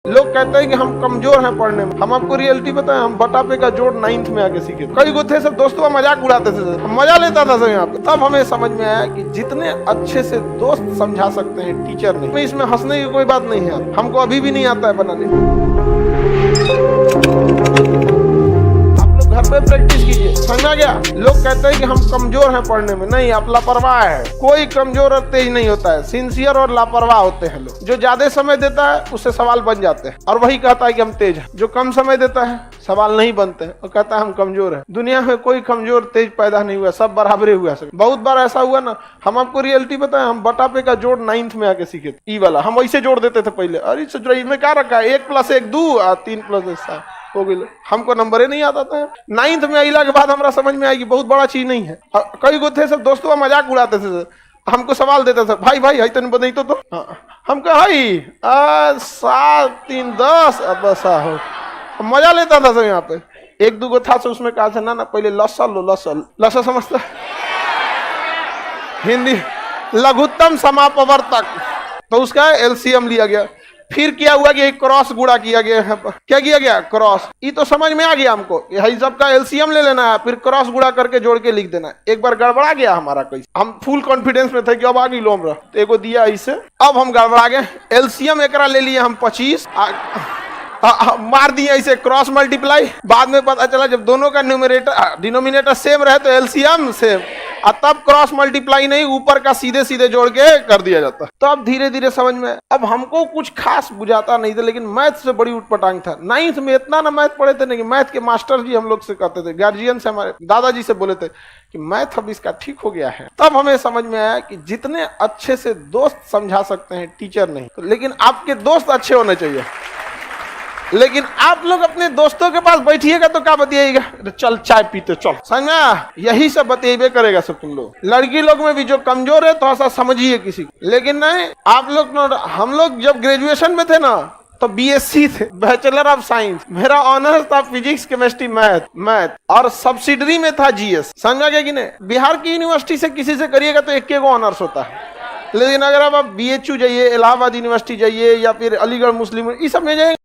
लोग कहते हैं कि हम कमजोर हैं पढ़ने में। हम आपको रियलिटी बताएं, हम बटा पे का जोड़ 9th में आके सीखे। कई गो थे सब दोस्तों मजाक उड़ाते थे, मजा लेता था सब यहाँ पे। तब हमें समझ में आया कि जितने अच्छे से दोस्त समझा सकते हैं टीचर नहीं। इसमें हंसने की कोई बात नहीं है, हमको अभी भी नहीं आता है बनाने। घर पे प्रैक्टिस कीजिए, समझा गया। लोग कहते हैं कि हम कमजोर हैं पढ़ने में, नहीं, आप लापरवाह है। कोई कमजोर और तेज नहीं होता है, सिंसियर और लापरवाह होते हैं लोग। जो ज्यादा समय देता है उससे सवाल बन जाते हैं और वही कहता है कि हम तेज हैं। जो कम समय देता है सवाल नहीं बनते हैं और कहता है हम कमजोर हैं। दुनिया में कोई कमजोर तेज पैदा नहीं हुआ, सब बराबरे हुआ। बहुत बार ऐसा हुआ ना, हम आपको रियलिटी बताएं, हम बटा पे का जोड़ 9th में आके सीखे थे। ई वाला हम ऐसे जोड़ देते थे पहले, अरे इसमें क्या रखा है, 1 + 1 2 और 3 + 1 7 हो गई। हमको नंबर ही नहीं आता था। 9th में आइला के बाद हमरा समझ में आएगी बहुत बड़ा चीज नहीं है। कई गो थे सब दोस्तों मजाक उड़ाते थे, हमको सवाल देता था, भाई भाई तन बताई तो हम कहा 7 3 10 अब ऐसा हो। मजा लेता था सब यहाँ पे। 1 2 गो था तो उसमें कहा था ना पहले लसा समझता हिंदी लघुत्तम समापवर्तक, तो उसका LCM लिया गया। फिर क्या हुआ कि क्रॉस गुणा किया गया है। क्या किया गया? क्रॉस। ये तो समझ में आ गया हमको, यही सबका LCM ले लेना है, फिर क्रॉस गुणा करके जोड़ के लिख देना है। एक बार गड़बड़ा गया हमारा कोई, हम फुल कॉन्फिडेंस में थे कि अब आ गई लोमरा, तो एगो दिया इसे, अब हम गड़बड़ा गए। LCM एकरा ले लिए हम 25, मार दिए इसे क्रॉस मल्टीप्लाई। बाद में पता चला जब दोनों का डिनोमिनेटर सेम रहे तो LCM सेम, और तब क्रॉस मल्टीप्लाई नहीं, ऊपर का सीधे सीधे जोड़ के कर दिया जाता। तो अब धीरे धीरे समझ में, अब हमको कुछ खास बुझाता नहीं था, लेकिन मैथ से बड़ी उठपटांग था। 9th में इतना ना मैथ पढ़े थे नहीं, मैथ के मास्टर जी हम लोग से कहते थे, गार्जियन से, हमारे दादाजी से बोले थे कि मैथ अब इसका ठीक हो गया है। तब हमें समझ में आया कि जितने अच्छे से दोस्त समझा सकते हैं टीचर नहीं, तो लेकिन आपके दोस्त अच्छे होने चाहिए। लेकिन आप लोग अपने दोस्तों के पास बैठिएगा तो क्या बतियाएगा, चल चाय पीते चल, समझ में, यही सब बतियाबे करेगा सब तुम लोग। लड़की लोग में भी जो कमजोर है थोड़ा सा समझिए किसी को, लेकिन नहीं आप लोग। हम लोग जब ग्रेजुएशन में थे ना तो BSc थे, बैचलर ऑफ साइंस। मेरा ऑनर्स था फिजिक्स केमिस्ट्री मैथ और सब्सिडरी में था GS, समझा गया कि नहीं। बिहार की यूनिवर्सिटी से किसी से करिएगा तो 1 ऑनर्स होता है, लेकिन अगर आप BHU जाइए, इलाहाबाद यूनिवर्सिटी जाइए या फिर अलीगढ़ मुस्लिम, इस सब में जाइए